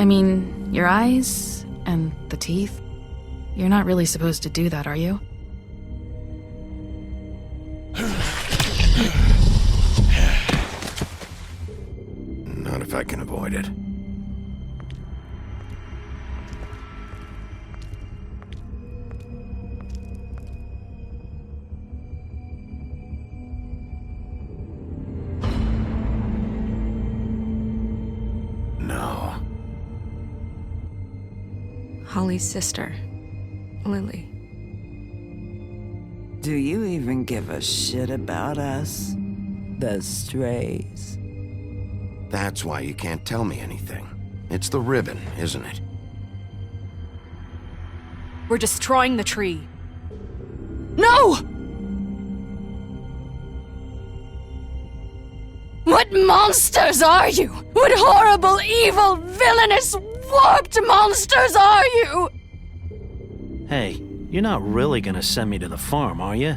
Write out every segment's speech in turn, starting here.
I mean, your eyes and the teeth. You're not really supposed to do that, are you? Not if I can avoid it. No. Holly's sister, Lily. Do you even give a shit about us? The strays. That's why you can't tell me anything. It's the ribbon, isn't it? We're destroying the tree. No! What monsters are you? What horrible, evil, villainous, warped monsters are you? Hey, you're not really gonna send me to the farm, are you?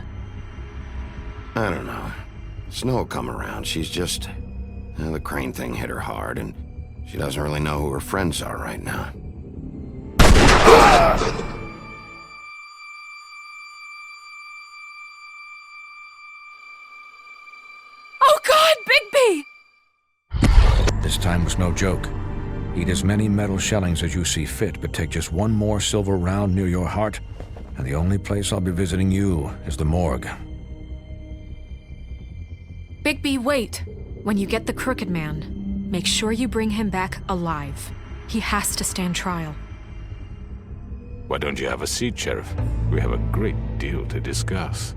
I don't know. Snow will come around. She's just... the crane thing hit her hard, and she doesn't really know who her friends are right now. Oh God, Bigby! This time was no joke. Eat as many metal shellings as you see fit, but take just one more silver round near your heart, and the only place I'll be visiting you is the morgue. Bigby, wait. When you get the Crooked Man, make sure you bring him back alive. He has to stand trial. Why don't you have a seat, Sheriff? We have a great deal to discuss.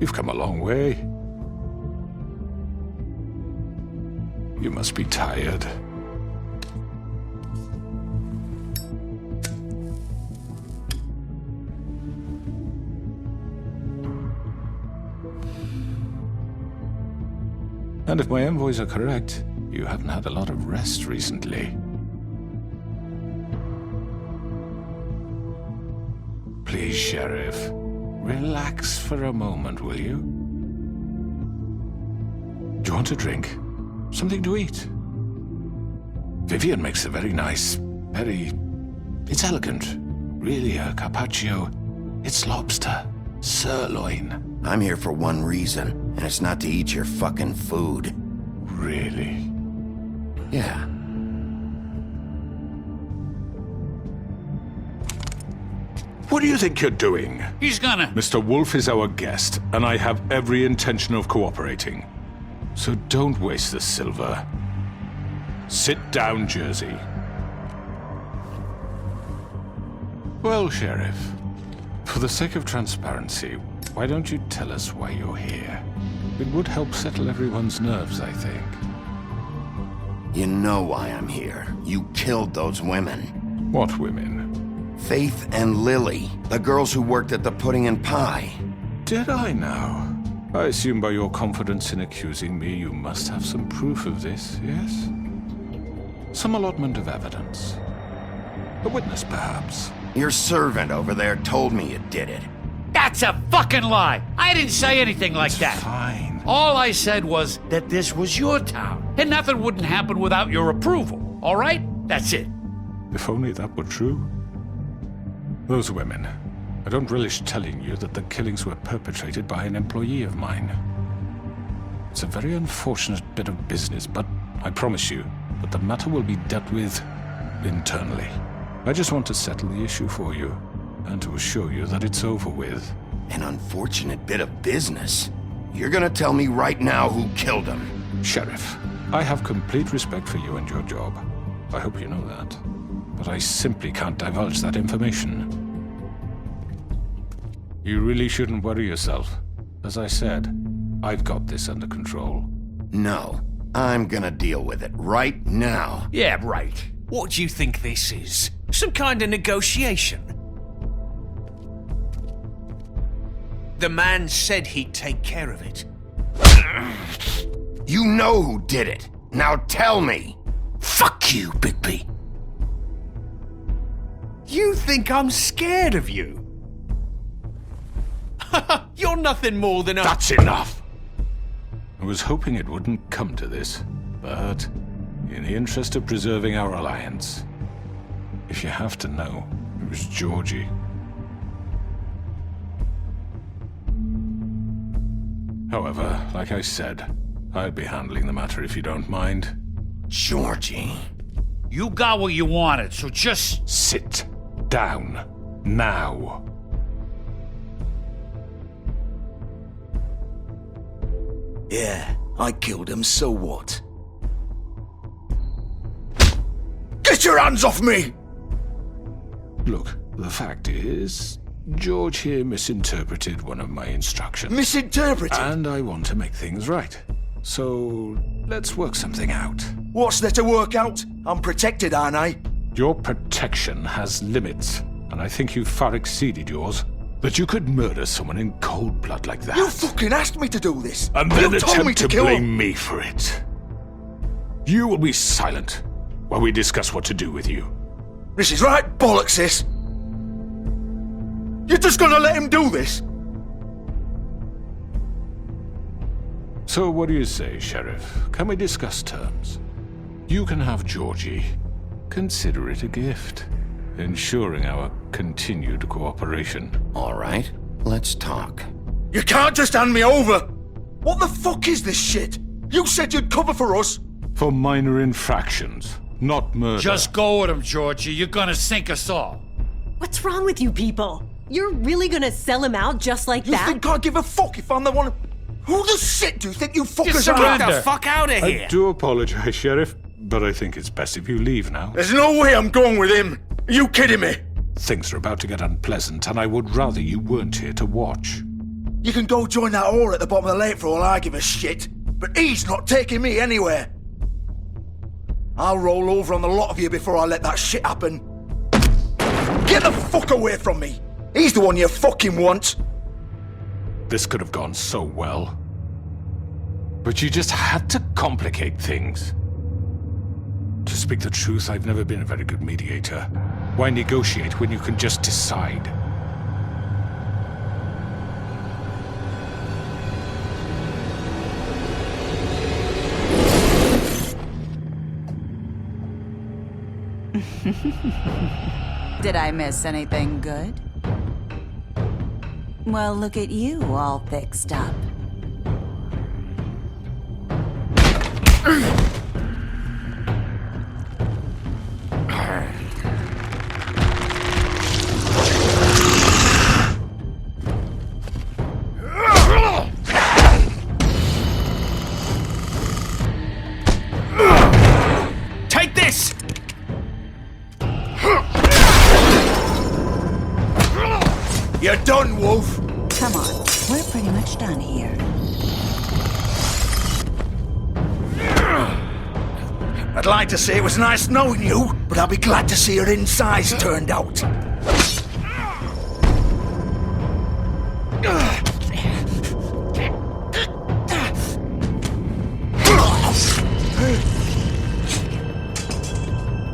You've come a long way. You must be tired. And if my envoys are correct, you haven't had a lot of rest recently. Please, Sheriff. Relax for a moment, will you? Do you want a drink? Something to eat? Vivian makes a very nice, it's elegant. Really a carpaccio. It's lobster. Sirloin. I'm here for one reason, and it's not to eat your fucking food. Really? Yeah. What do you think you're doing? He's gonna... Mr. Wolf is our guest, and I have every intention of cooperating. So don't waste the silver. Sit down, Jersey. Well, Sheriff, for the sake of transparency, why don't you tell us why you're here? It would help settle everyone's nerves, I think. You know why I'm here. You killed those women. What women? Faith and Lily, the girls who worked at the Pudding and Pie. Did I now? I assume by your confidence in accusing me, you must have some proof of this, yes? Some allotment of evidence. A witness, perhaps. Your servant over there told me you did it. That's a fucking lie! I didn't say anything like that. Fine. All I said was that this was your town, and nothing wouldn't happen without your approval, all right? That's it. If only that were true. Those women. I don't relish telling you that the killings were perpetrated by an employee of mine. It's a very unfortunate bit of business, but I promise you that the matter will be dealt with internally. I just want to settle the issue for you, and to assure you that it's over with. An unfortunate bit of business? You're gonna tell me right now who killed him. Sheriff, I have complete respect for you and your job. I hope you know that. But I simply can't divulge that information. You really shouldn't worry yourself. As I said, I've got this under control. No, I'm gonna deal with it right now. Yeah, right. What do you think this is? Some kind of negotiation? The man said he'd take care of it. You know who did it. Now tell me. Fuck you, Bigby. You think I'm scared of you? You're nothing more than a... That's enough! I was hoping it wouldn't come to this, but in the interest of preserving our alliance, if you have to know, it was Georgie. However, like I said, I'll be handling the matter if you don't mind. Georgie. You got what you wanted, so just... Sit down. Now. Yeah, I killed him, so what? Get your hands off me! Look, the fact is, George here misinterpreted one of my instructions. Misinterpreted? And I want to make things right. So, let's work something out. What's there to work out? I'm protected, aren't I? Your protection has limits, and I think you've far exceeded yours. That you could murder someone in cold blood like that. You fucking asked me to do this! And then you told me attempt to to kill blame him. me for it. You will be silent while we discuss what to do with you. This is right bollocks, this! You're just gonna let him do this? So what do you say, Sheriff? Can we discuss terms? You can have Georgie. Consider it a gift, ensuring our continued cooperation. All right, let's talk. You can't just hand me over! What the fuck is this shit? You said you'd cover for us! For minor infractions, not murder. Just go with him, Georgie. You're gonna sink us all. What's wrong with you people? You're really gonna sell him out just like You that? think I give a fuck if I'm the one... Who the shit do you think you fuckers are? surrender. Get the fuck out of I do apologize, Sheriff, but I think it's best if you leave now. There's no way I'm going with him! Are you kidding me? Things are about to get unpleasant, and I would rather you weren't here to watch. You can go join that whore at the bottom of the lake for all I give a shit, but he's not taking me anywhere. I'll roll over on the lot of you before I let that shit happen. Get the fuck away from me! He's the one you fucking want! This could have gone so well. But you just had to complicate things. To speak the truth, I've never been a very good mediator. Why negotiate when you can just decide? Did I miss anything good? Well, look at you, all fixed up. Take this! You're done, Wolf! Come on, we're pretty much done here. I'd like to say it was nice knowing you, but I'll be glad to see your insides turned out.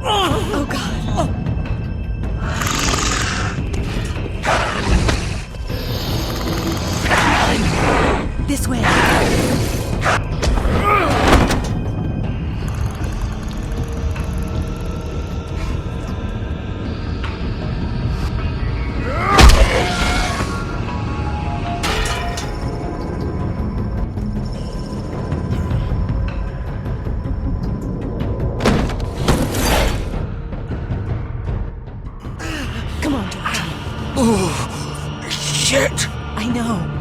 Oh god. This way. Come on, George. Shit! I know.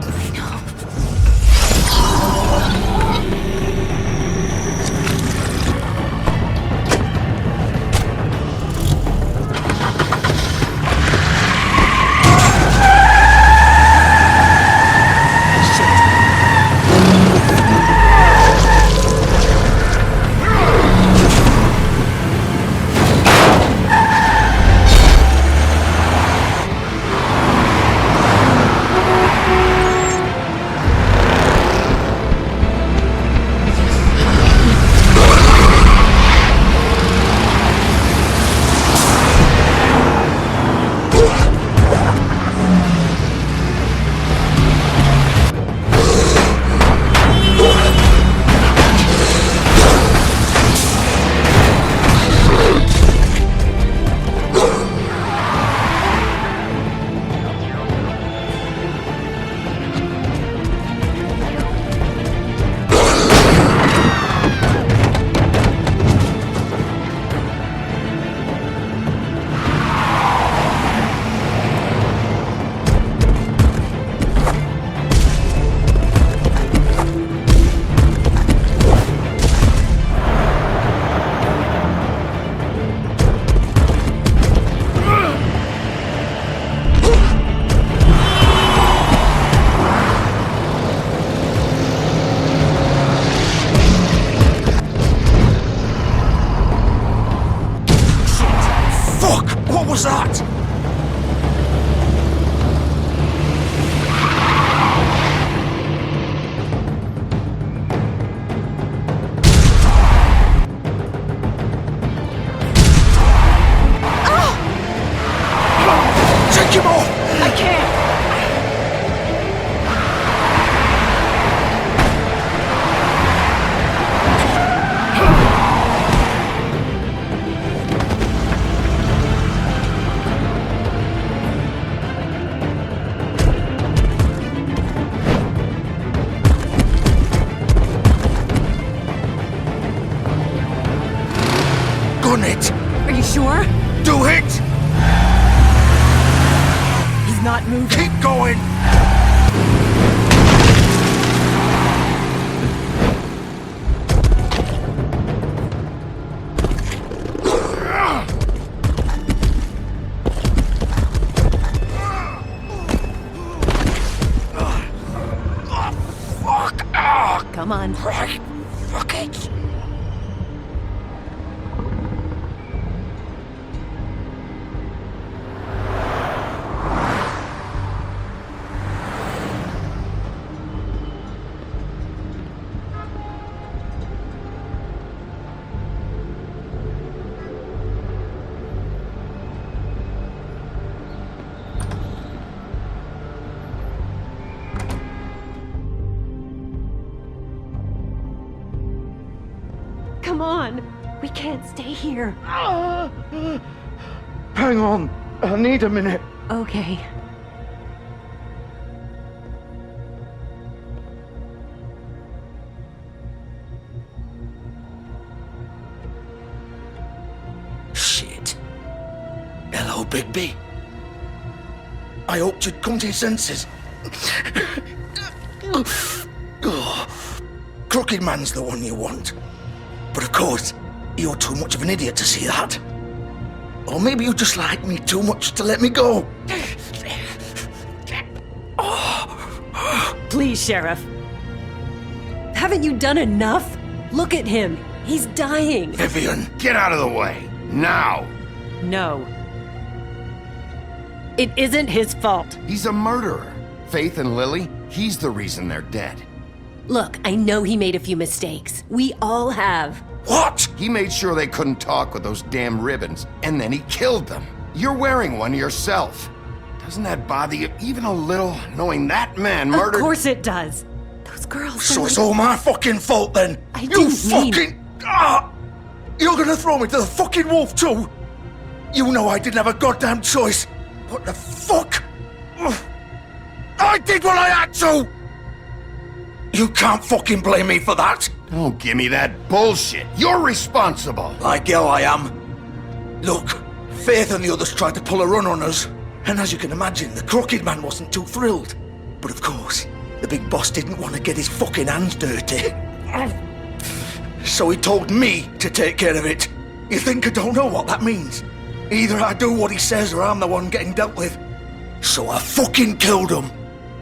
Fuck! What was that? Take him off! I can't! Gun it! Are you sure? Do it! He's not moving. Keep going! Come on. Right. Fuck it. Come on. We can't stay here. Hang on. I need a minute. Okay. Shit. Hello, Bigby. I hoped you'd come to your senses. Crooked Man's the one you want. But of course, you're too much of an idiot to see that. Or maybe you just like me too much to let me go. Please, Sheriff. Haven't you done enough? Look at him. He's dying. Vivian. Get out of the way. Now. No. It isn't his fault. He's a murderer. Faith and Lily, he's the reason they're dead. Look, I know he made a few mistakes. We all have. What? He made sure they couldn't talk with those damn ribbons, and then he killed them. You're wearing one yourself. Doesn't that bother you even a little, knowing that man murdered— Of course it does. Those girls— So it's all my fucking fault then? I You didn't mean— fucking... You're gonna throw me to the fucking wolf too? You know I didn't have a goddamn choice. What the fuck? I did what I had to! You can't fucking blame me for that. Don't give me that bullshit. You're responsible. Like hell I am. Look, Faith and the others tried to pull a run on us. And as you can imagine, the Crooked Man wasn't too thrilled. But of course, the big boss didn't want to get his fucking hands dirty. So he told me to take care of it. You think I don't know what that means? Either I do what he says or I'm the one getting dealt with. So I fucking killed him.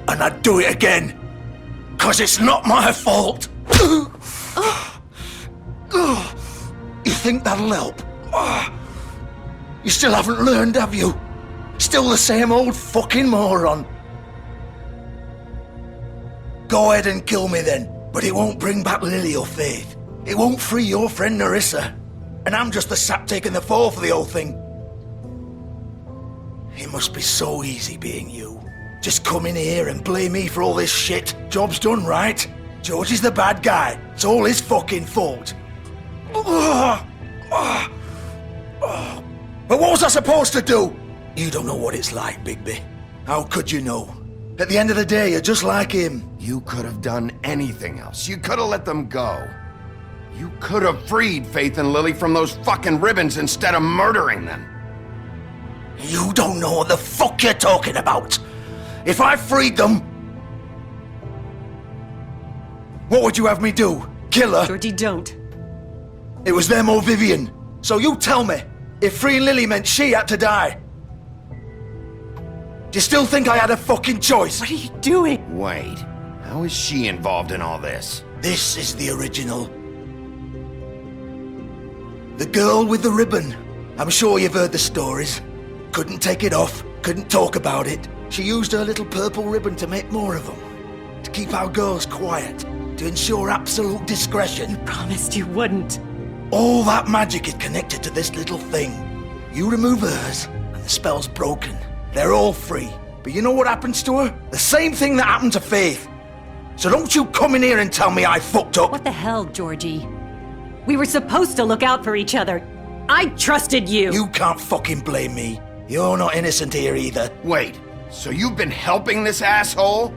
And I'd do it again. 'Cause it's not my fault. You think that'll help? You still haven't learned, have you? Still the same old fucking moron. Go ahead and kill me then, but it won't bring back Lily or Faith. It won't free your friend Nerissa. And I'm just the sap taking the fall for the whole thing. It must be so easy being you. Just come in here and blame me for all this shit. Job's done, right? George is the bad guy. It's all his fucking fault. But what was I supposed to do? You don't know what it's like, Bigby. How could you know? At the end of the day, you're just like him. You could have done anything else. You could have let them go. You could have freed Faith and Lily from those fucking ribbons instead of murdering them. You don't know what the fuck you're talking about. If I freed them, what would you have me do? Kill her? Georgie, don't. It was them or Vivian. So you tell me, if freeing Lily meant she had to die, do you still think I had a fucking choice? What are you doing? Wait, how is she involved in all this? This is the original. The girl with the ribbon. I'm sure you've heard the stories. Couldn't take it off, couldn't talk about it. She used her little purple ribbon to make more of them. To keep our girls quiet, to ensure absolute discretion. You promised you wouldn't. All that magic is connected to this little thing. You remove hers, and the spell's broken. They're all free. But you know what happens to her? The same thing that happened to Faith. So don't you come in here and tell me I fucked up. What the hell, Georgie? We were supposed to look out for each other. I trusted you. You can't fucking blame me. You're not innocent here either. Wait, so you've been helping this asshole?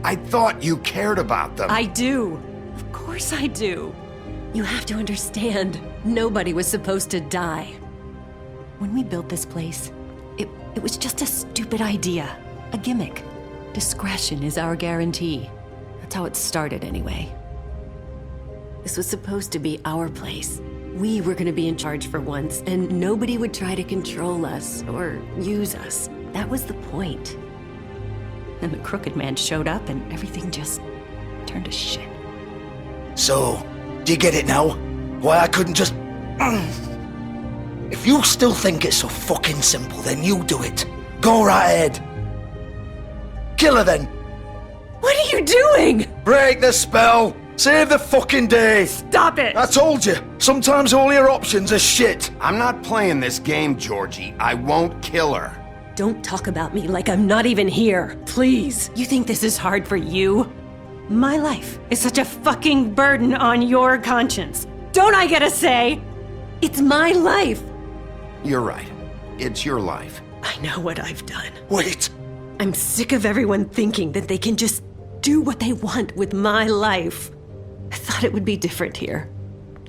I thought you cared about them. I do. Of course I do. You have to understand, nobody was supposed to die. When we built this place, it was just a stupid idea. A gimmick. Discretion is our guarantee. That's how it started anyway. This was supposed to be our place. We were gonna be in charge for once, and nobody would try to control us or use us. That was the point. Then the Crooked Man showed up and everything just turned to shit. So, do you get it now? Why I couldn't just... If you still think it's so fucking simple, then you do it. Go right ahead. Kill her then. What are you doing? Break the spell. Save the fucking day. Stop it. I told you. Sometimes all your options are shit. I'm not playing this game, Georgie. I won't kill her. Don't talk about me like I'm not even here. Please. You think this is hard for you? My life is such a fucking burden on your conscience. Don't I get a say? It's my life. You're right. It's your life. I know what I've done. Wait. I'm sick of everyone thinking that they can just do what they want with my life. I thought it would be different here.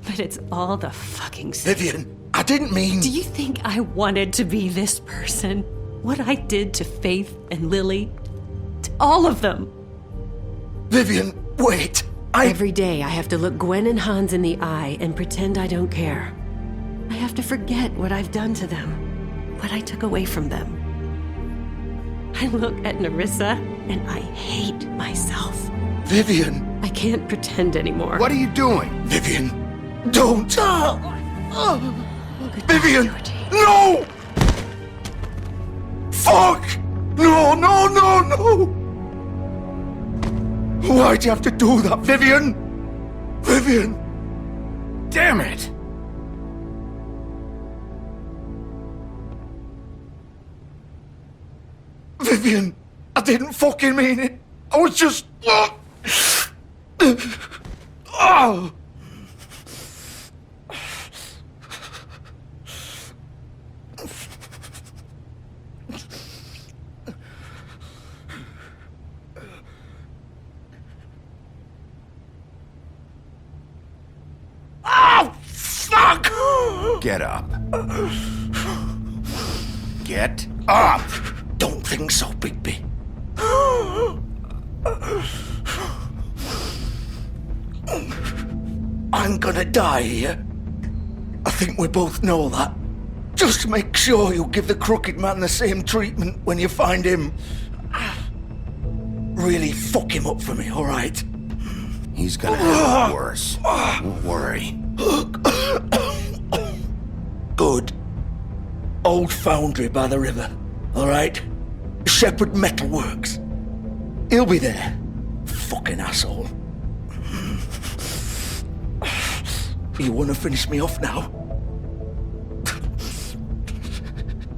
But it's all the fucking same. Vivian, I didn't mean... Do you think I wanted to be this person? What I did to Faith and Lily? To all of them? Vivian, wait. Every day I have to look Gwen and Hans in the eye and pretend I don't care. I have to forget what I've done to them, what I took away from them. I look at Nerissa and I hate myself. Vivian. I can't pretend anymore. What are you doing? Vivian, don't. Vivian, no! Fuck! No, no, no, no! Why'd you have to do that, Vivian? Vivian! Damn it! Vivian, I didn't fucking mean it. I was just... Oh! Oh, fuck! Get up. Get up! Don't think so, Bigby. I'm gonna die here. I think we both know that. Just make sure you give the Crooked Man the same treatment when you find him. Really fuck him up for me, all right? He's gonna have it worse. Don't worry. Good. Old foundry by the river, all right? Shepherd Metalworks. He'll be there. Fucking asshole. You want to finish me off now?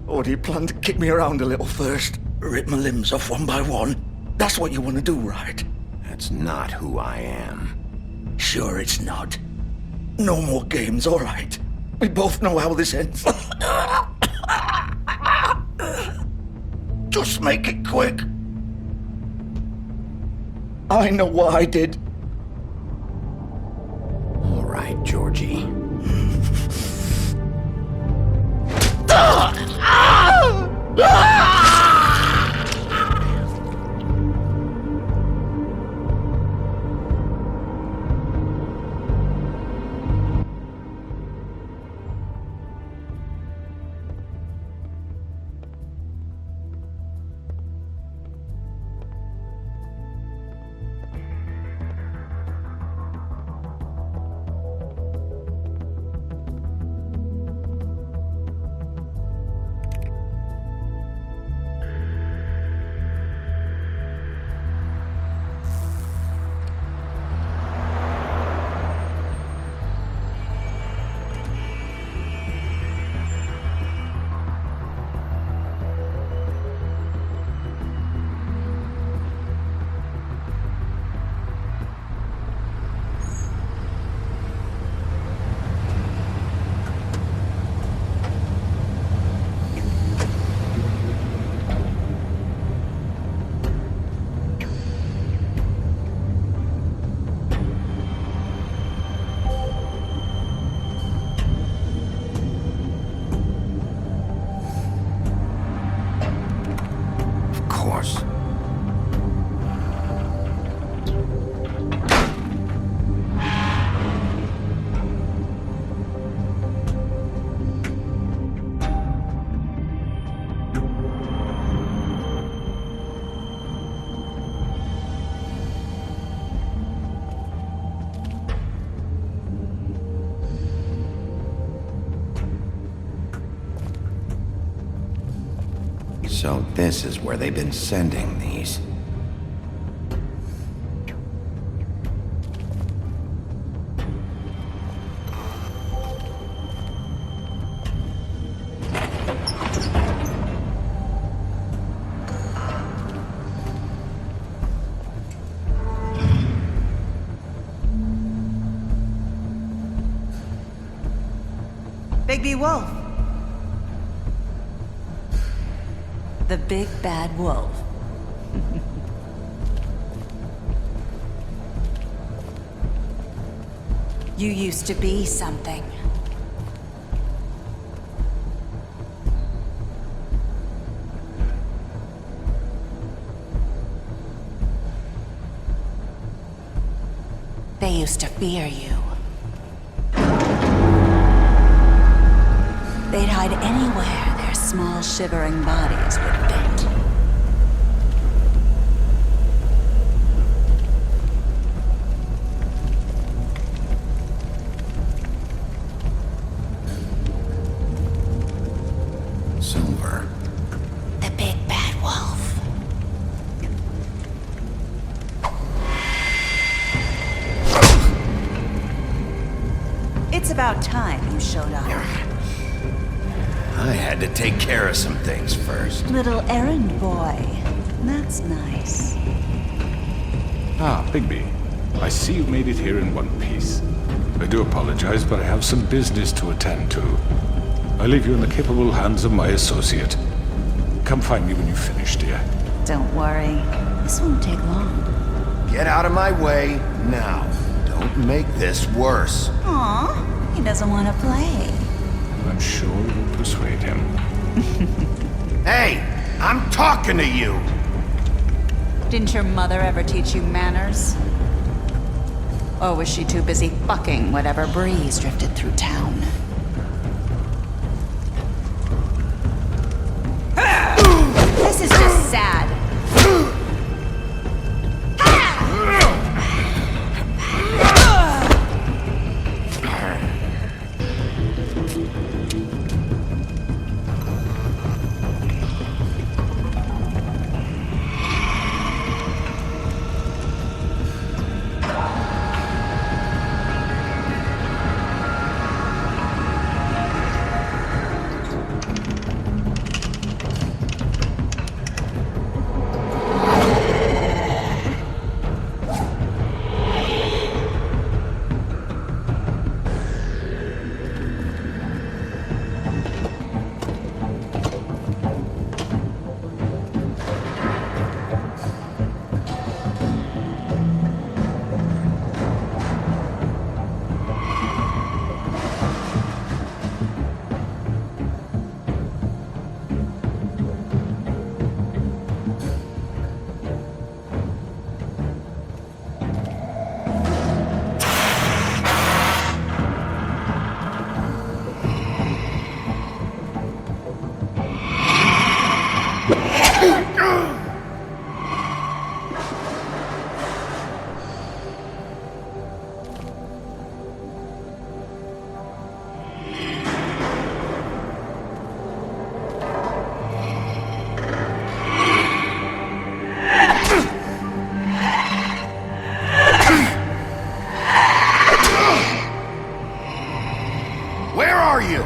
Or do you plan to kick me around a little first? Rip my limbs off one by one? That's what you want to do, right? That's not who I am. Sure it's not. No more games, all right? We both know how this ends. Just make it quick. I know what I did. All right, Georgie. So this is where they've been sending these. Bigby Wolf. The big bad wolf. You used to be something. They used to fear you. They'd hide anywhere their small, shivering bodies would fit. Silver. The big bad wolf. It's about time you showed up. I had to take care of some things first. Little errand boy. That's nice. Ah, Bigby. I see you made it here in one piece. I do apologize, but I have some business to attend to. I leave you in the capable hands of my associate. Come find me when you finish, dear. Don't worry. This won't take long. Get out of my way now. Don't make this worse. Aw, he doesn't want to play. I'm sure you'll persuade him. Hey, I'm talking to you. Didn't your mother ever teach you manners? Or was she too busy fucking whatever breeze drifted through town? This is just sad. Where are you?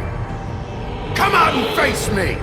Come out and face me!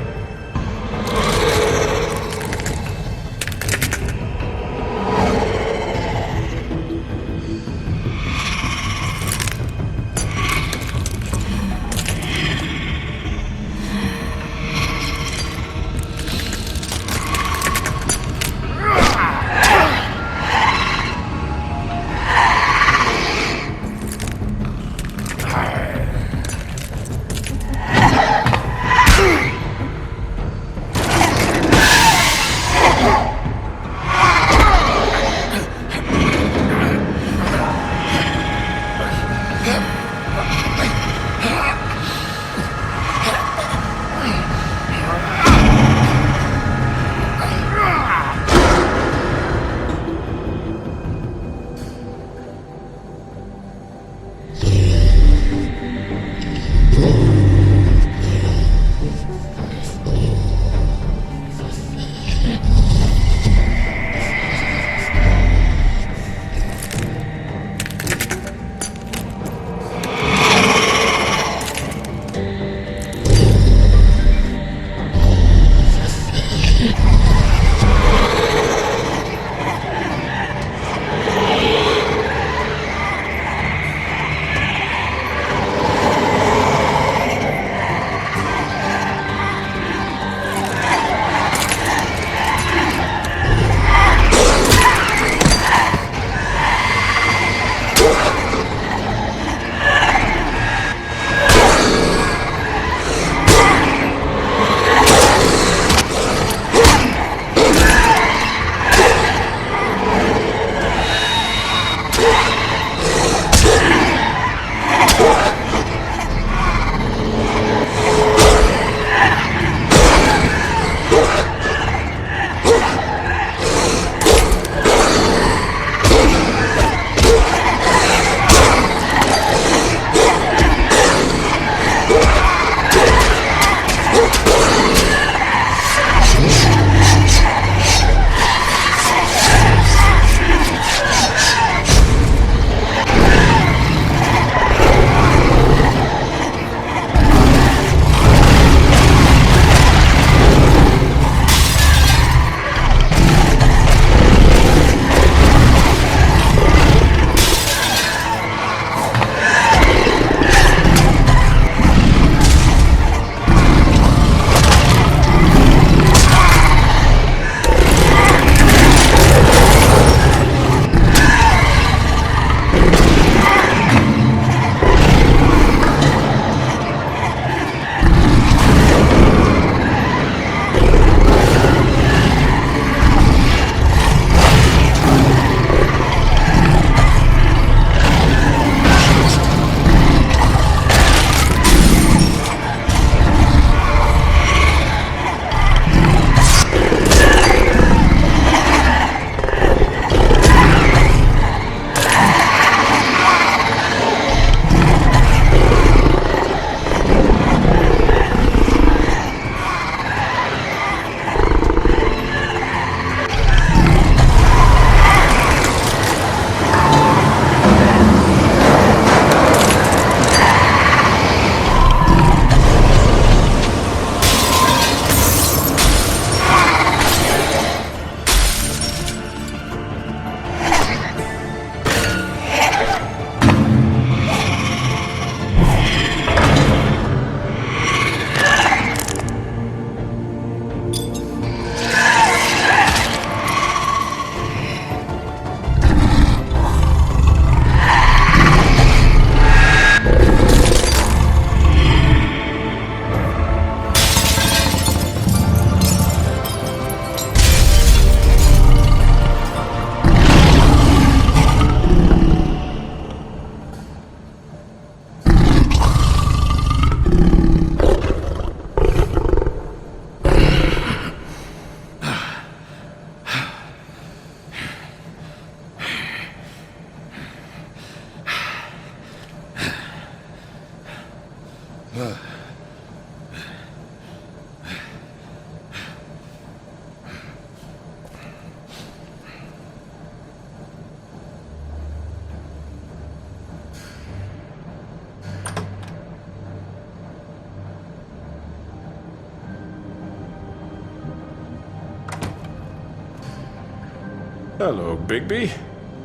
Hello, Bigby.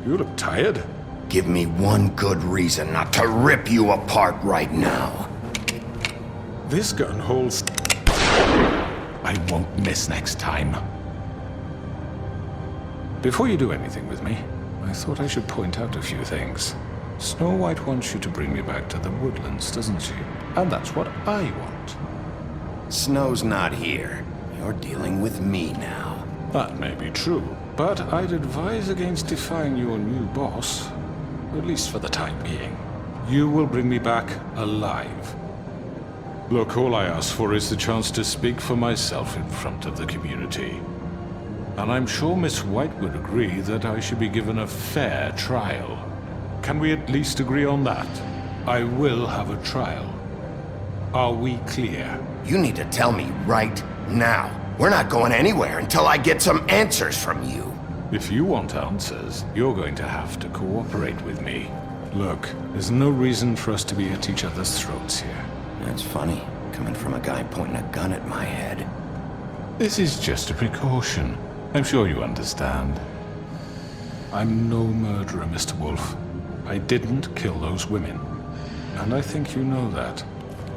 You look tired. Give me one good reason not to rip you apart right now. This gun holds... I won't miss next time. Before you do anything with me, I thought I should point out a few things. Snow White wants you to bring me back to the woodlands, doesn't she? And that's what I want. Snow's not here. You're dealing with me now. That may be true, but I'd advise against defying your new boss, at least for the time being. You will bring me back alive. Look, all I ask for is the chance to speak for myself in front of the community. And I'm sure Miss White would agree that I should be given a fair trial. Can we at least agree on that? I will have a trial. Are we clear? You need to tell me right now. We're not going anywhere until I get some answers from you. If you want answers, you're going to have to cooperate with me. Look, there's no reason for us to be at each other's throats here. That's funny, coming from a guy pointing a gun at my head. This is just a precaution. I'm sure you understand. I'm no murderer, Mr. Wolf. I didn't kill those women. And I think you know that.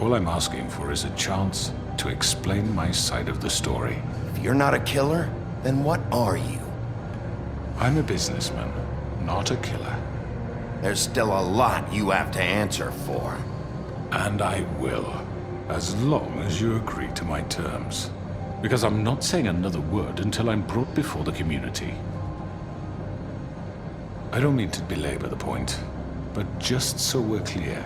All I'm asking for is a chance to explain my side of the story. If you're not a killer, then what are you? I'm a businessman, not a killer. There's still a lot you have to answer for. And I will, as long as you agree to my terms. Because I'm not saying another word until I'm brought before the community. I don't mean to belabor the point, but just so we're clear,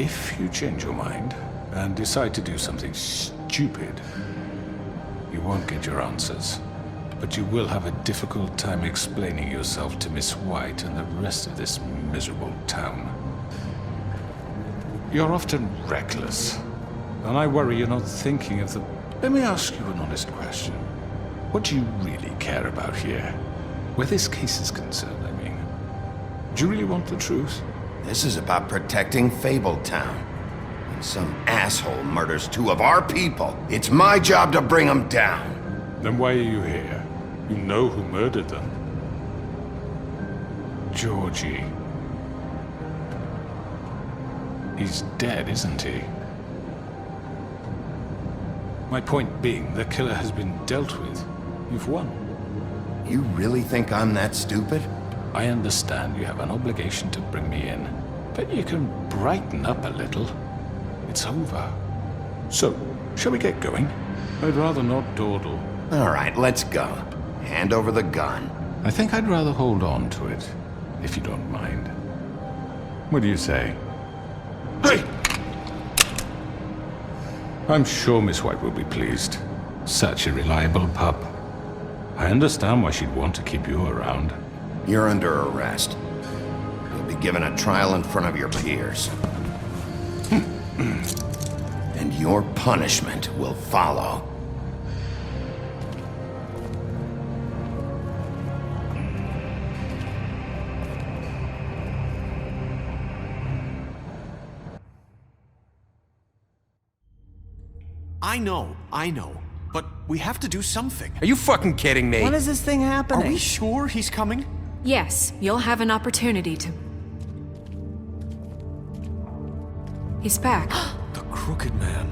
if you change your mind and decide to do something stupid, you won't get your answers. But you will have a difficult time explaining yourself to Miss White and the rest of this miserable town. You're often reckless, and I worry you're not thinking of the... Let me ask you an honest question. What do you really care about here? Where this case is concerned, I mean. Do you really want the truth? This is about protecting Fabletown. When some asshole murders two of our people, it's my job to bring them down. Then why are you here? You know who murdered them. Georgie. He's dead, isn't he? My point being, the killer has been dealt with. You've won. You really think I'm that stupid? I understand you have an obligation to bring me in, but you can brighten up a little. It's over. So, shall we get going? I'd rather not dawdle. All right, let's go. Hand over the gun. I think I'd rather hold on to it, if you don't mind. What do you say? Hey! I'm sure Miss White will be pleased. Such a reliable pup. I understand why she'd want to keep you around. You're under arrest. You'll be given a trial in front of your peers. And your punishment will follow. I know. But we have to do something. Are you fucking kidding me? When is this thing happening? Are we sure he's coming? Yes, you'll have an opportunity to... He's back. The Crooked Man.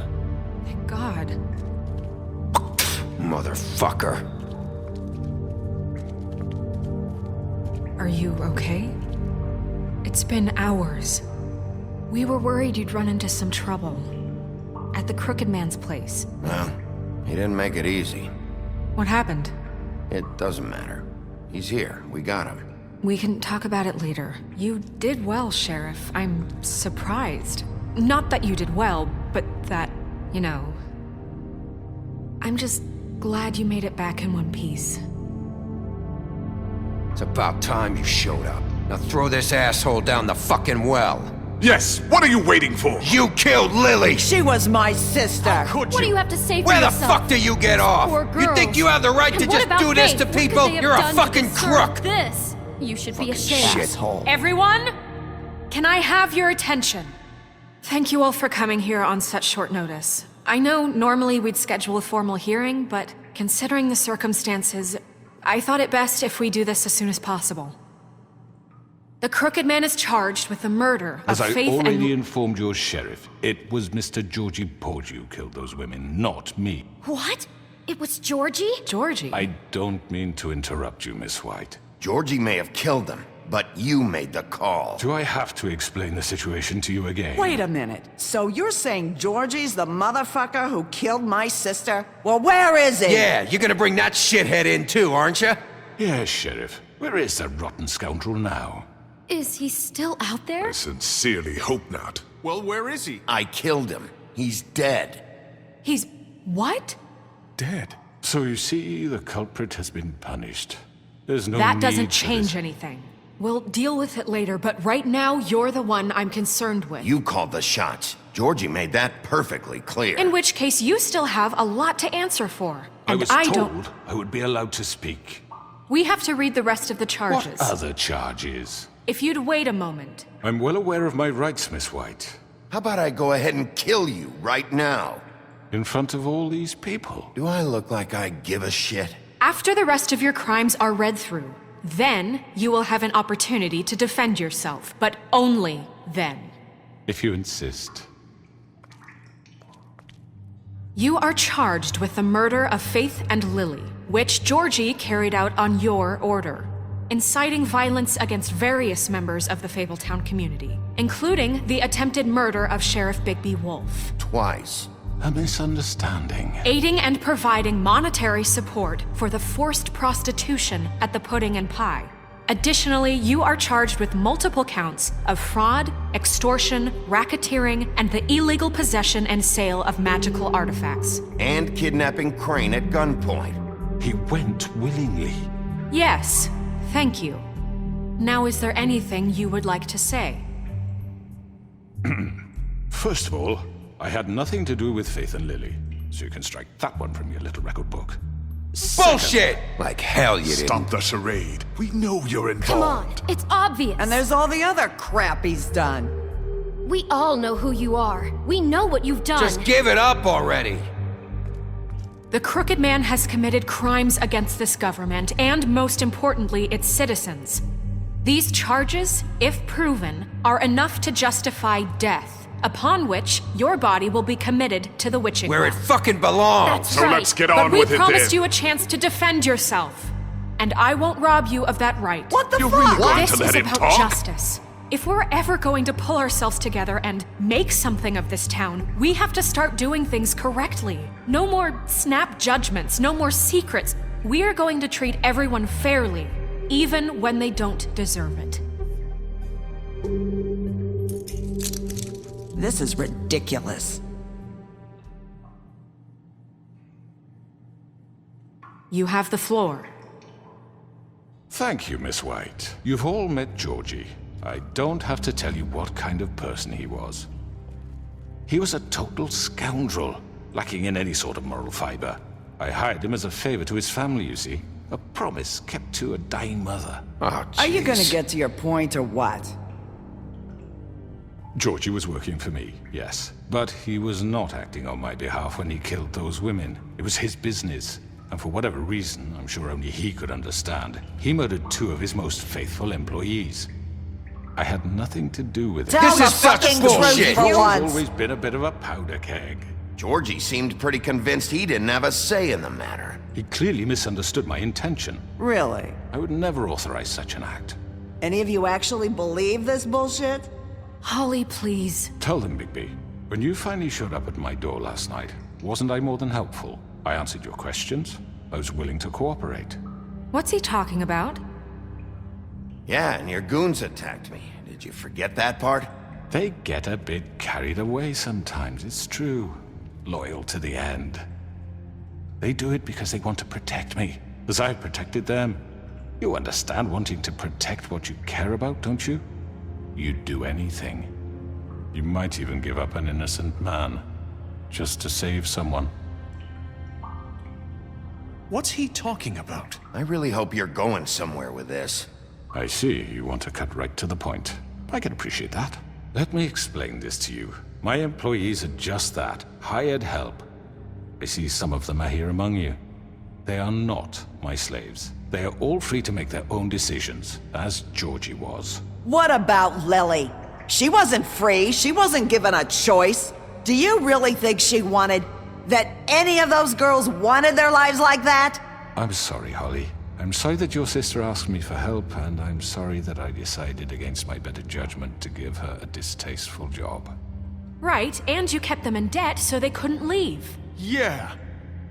Thank God. Motherfucker. Are you okay? It's been hours. We were worried you'd run into some trouble. At the Crooked Man's place. Well, he didn't make it easy. What happened? It doesn't matter. He's here. We got him. We can talk about it later. You did well, Sheriff. I'm surprised. Not that you did well, but that, you know... I'm just glad you made it back in one piece. It's about time you showed up. Now throw this asshole down the fucking well. Yes, what are you waiting for? You killed Lily! She was my sister! What do you have to say for Where the yourself? fuck do you get off? Poor You think you have the right And to what just about do this Faith? to What could people? they have You're a done to fucking deserve crook! This! You should be ashamed. Shithole. Everyone? Can I have your attention? Thank you all for coming here on such short notice. I know normally we'd schedule a formal hearing, but considering the circumstances, I thought it best if we do this as soon as possible. The Crooked Man is charged with the murder of As I Faith already and... informed your sheriff, it was Mr. Georgie Porgy who killed those women, not me. What? It was Georgie? Georgie? I don't mean to interrupt you, Miss White. Georgie may have killed them, but you made the call. Do I have to explain the situation to you again? Wait a minute. So you're saying Georgie's the motherfucker who killed my sister? Well, where is he? Yeah, you're gonna bring that shithead in too, aren't you? Yes, Sheriff. Where is that rotten scoundrel now? Is he still out there? I sincerely hope not. Well, where is he? I killed him. He's dead. He's... what? Dead. So you see, the culprit has been punished. There's no That need doesn't for change this. anything. We'll deal with it later, but right now, you're the one I'm concerned with. You called the shots. Georgie made that perfectly clear. In which case, you still have a lot to answer for. I And was don't... told I would be allowed to speak. We have to read the rest of the charges. What other charges? If you'd wait a moment. I'm well aware of my rights, Miss White. How about I go ahead and kill you right now? In front of all these people. Do I look like I give a shit? After the rest of your crimes are read through, then you will have an opportunity to defend yourself, but only then. If you insist. You are charged with the murder of Faith and Lily, which Georgie carried out on your order, inciting violence against various members of the Fabletown community, including the attempted murder of Sheriff Bigby Wolf. Twice. A misunderstanding. Aiding and providing monetary support for the forced prostitution at the Pudding and Pie. Additionally, you are charged with multiple counts of fraud, extortion, racketeering, and the illegal possession and sale of magical artifacts. And kidnapping Crane at gunpoint. He went willingly. Yes, thank you. Now, is there anything you would like to say? First of all, I had nothing to do with Faith and Lily, so you can strike that one from your little record book. Bullshit! Like hell you didn't. Stop the charade. We know you're involved. Come on, it's obvious. And there's all the other crap he's done. We all know who you are. We know what you've done. Just give it up already. The Crooked Man has committed crimes against this government and, most importantly, its citizens. These charges, if proven, are enough to justify death, upon which your body will be committed to the witching Where it well. fucking belongs. That's right. Let's get on But with we it promised then. you a chance to defend yourself, and I won't rob you of that right. What the You're fuck? really going This to let is him about talk? justice. If we're ever going to pull ourselves together and make something of this town, we have to start doing things correctly. No more snap judgments, no more secrets. We are going to treat everyone fairly, even when they don't deserve it. This is ridiculous. You have the floor. Thank you, Miss White. You've all met Georgie. I don't have to tell you what kind of person he was. He was a total scoundrel, lacking in any sort of moral fiber. I hired him as a favor to his family, you see. A promise kept to a dying mother. Oh, Are you gonna jeez. get to your point or what? Georgie was working for me, yes. But he was not acting on my behalf when he killed those women. It was his business. And for whatever reason, I'm sure only he could understand, he murdered 2 of his most faithful employees. I had nothing to do with it. Tell This the is such fucking bullshit. truth for He's once. always been a bit of a powder keg. Georgie seemed pretty convinced he didn't have a say in the matter. He clearly misunderstood my intention. Really? I would never authorize such an act. Any of you actually believe this bullshit? Holly, please. Tell them, Bigby, when you finally showed up at my door last night, wasn't I more than helpful? I answered your questions. I was willing to cooperate. What's he talking about? Yeah, and your goons attacked me. Did you forget that part? They get a bit carried away sometimes, it's true. Loyal to the end. They do it because they want to protect me, as I've protected them. You understand wanting to protect what you care about, don't you? You'd do anything. You might even give up an innocent man, just to save someone. What's he talking about? I really hope you're going somewhere with this. I see, you want to cut right to the point. I can appreciate that. Let me explain this to you. My employees are just that, hired help. I see some of them are here among you. They are not my slaves. They are all free to make their own decisions, as Georgie was. What about Lily? She wasn't free. She wasn't given a choice. Do you really think she wanted... that any of those girls wanted their lives like that? I'm sorry, Holly. I'm sorry that your sister asked me for help, and I'm sorry that I decided against my better judgment to give her a distasteful job. Right, and you kept them in debt so they couldn't leave. Yeah.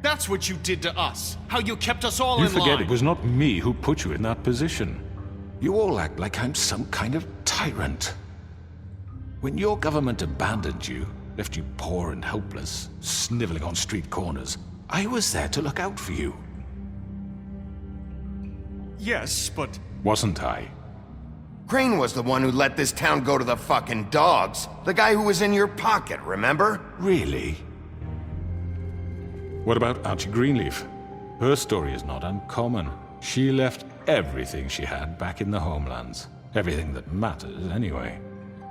That's what you did to us. How you kept us all You in forget line. it was not me who put you in that position. You all act like I'm some kind of tyrant. When your government abandoned you, left you poor and helpless, sniveling on street corners, I was there to look out for you. Yes, but... Wasn't I? Crane was the one who let this town go to the fucking dogs. The guy who was in your pocket, remember? Really? What about Archie Greenleaf? Her story is not uncommon. She left everything she had back in the homelands. Everything that matters, anyway.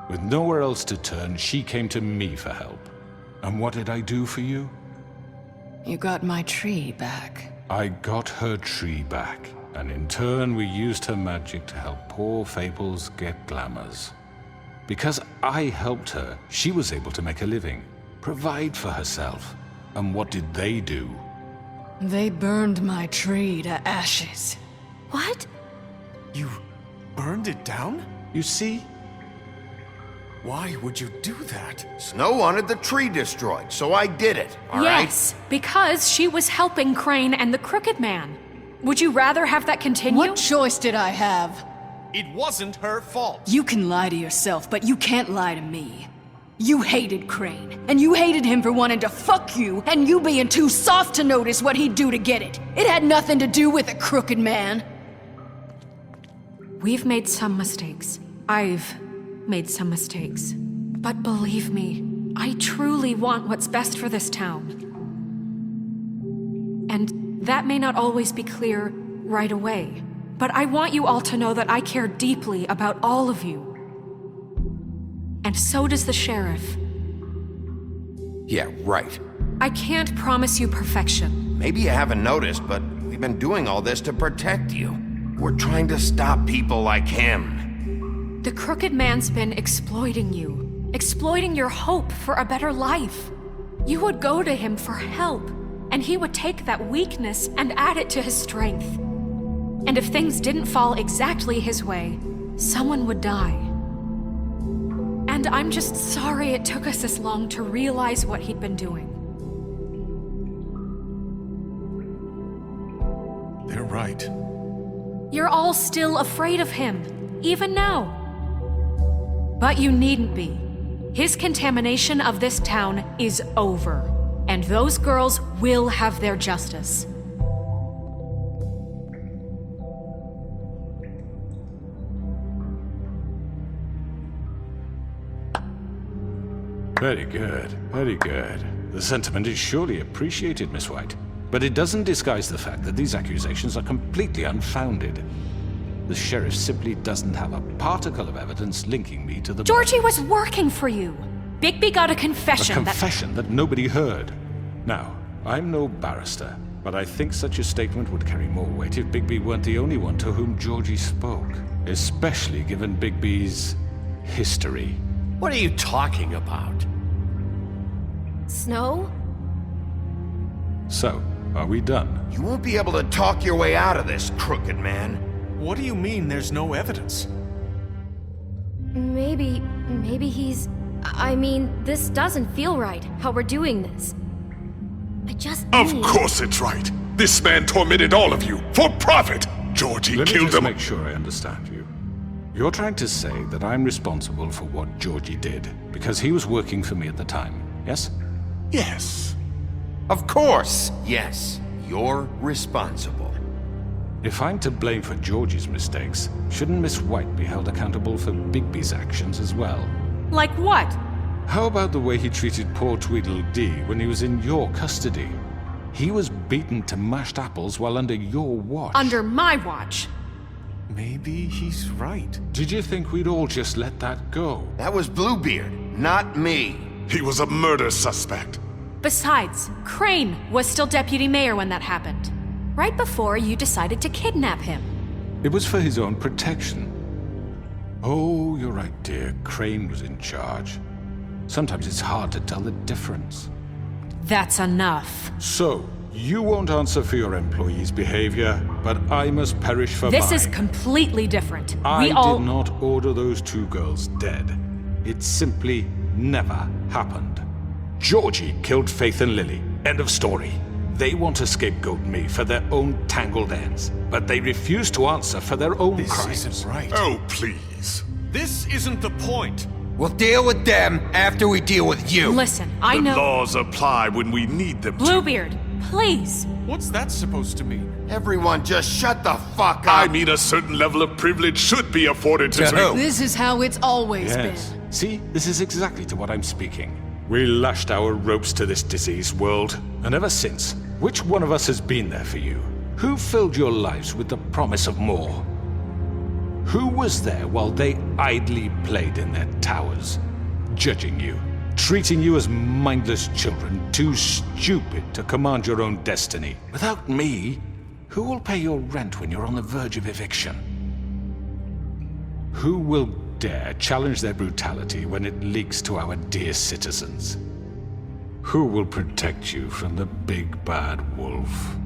With nowhere else to turn, she came to me for help. And what did I do for you? You got my tree back. I got her tree back, and in turn we used her magic to help poor Fables get glamours. Because I helped her, she was able to make a living, provide for herself. And what did they do? They burned my tree to ashes. What? You burned it down? You see? Why would you do that? Snow wanted the tree destroyed, so I did it, all right? Yes, because she was helping Crane and the Crooked Man. Would you rather have that continue? What choice did I have? It wasn't her fault. You can lie to yourself, but you can't lie to me. You hated Crane, and you hated him for wanting to fuck you, and you being too soft to notice what he'd do to get it. It had nothing to do with the Crooked Man. We've made some mistakes. I've made some mistakes. But believe me, I truly want what's best for this town. And that may not always be clear right away, but I want you all to know that I care deeply about all of you. And so does the sheriff. Yeah, right. I can't promise you perfection. Maybe you haven't noticed, but we've been doing all this to protect you. We're trying to stop people like him. The Crooked Man's been exploiting you, exploiting your hope for a better life. You would go to him for help, and he would take that weakness and add it to his strength. And if things didn't fall exactly his way, someone would die. And I'm just sorry it took us this long to realize what he'd been doing. They're right. You're all still afraid of him, even now. But you needn't be. His contamination of this town is over, and those girls will have their justice. Very good, very good. The sentiment is surely appreciated, Miss White. But it doesn't disguise the fact that these accusations are completely unfounded. The sheriff simply doesn't have a particle of evidence linking me to the... Georgie was working for you. Bigby got a confession A confession that nobody heard. Now, I'm no barrister, but I think such a statement would carry more weight if Bigby weren't the only one to whom Georgie spoke. Especially given Bigby's history. What are you talking about? Snow? So, are we done? You won't be able to talk your way out of this, Crooked Man. What do you mean there's no evidence? Maybe he's... I mean, this doesn't feel right, how we're doing this. I just Of need... course it's right. This man tormented all of you for profit. Georgie Let me killed just them. make sure I understand you. You're trying to say that I'm responsible for what Georgie did because he was working for me at the time, yes? Yes. Of course, yes. You're responsible. If I'm to blame for Georgie's mistakes, shouldn't Miss White be held accountable for Bigby's actions as well? Like what? How about the way he treated poor Tweedledee when he was in your custody? He was beaten to mashed apples while under your watch. Under my watch. Maybe he's right. Did you think we'd all just let that go? That was Bluebeard, not me. He was a murder suspect. Besides, Crane was still deputy mayor when that happened. right before you decided to kidnap him. It was for his own protection. Oh, you're right, dear. Crane was in charge. Sometimes it's hard to tell the difference. That's enough. So, you won't answer for your employees' behavior, but I must perish for This mine. is completely different. I We all... did not order those 2 girls dead. It simply never happened. Georgie killed Faith and Lily. End of story. They want to scapegoat me for their own tangled ends, but they refuse to answer for their own crimes. This isn't right. Oh, please. This isn't the point. We'll deal with them after we deal with you. Listen, I The know... laws apply when we need them to. Bluebeard, please. What's that supposed to mean? Everyone just shut the fuck up! I mean, a certain level of privilege should be afforded to... This is how it's always Yes. been. See, this is exactly to what I'm speaking. We lashed our ropes to this diseased world, and ever since, which one of us has been there for you? Who filled your lives with the promise of more? Who was there while they idly played in their towers, judging you, treating you as mindless children, too stupid to command your own destiny? Without me, who will pay your rent when you're on the verge of eviction? Who will dare challenge their brutality when it leaks to our dear citizens? Who will protect you from the big bad wolf?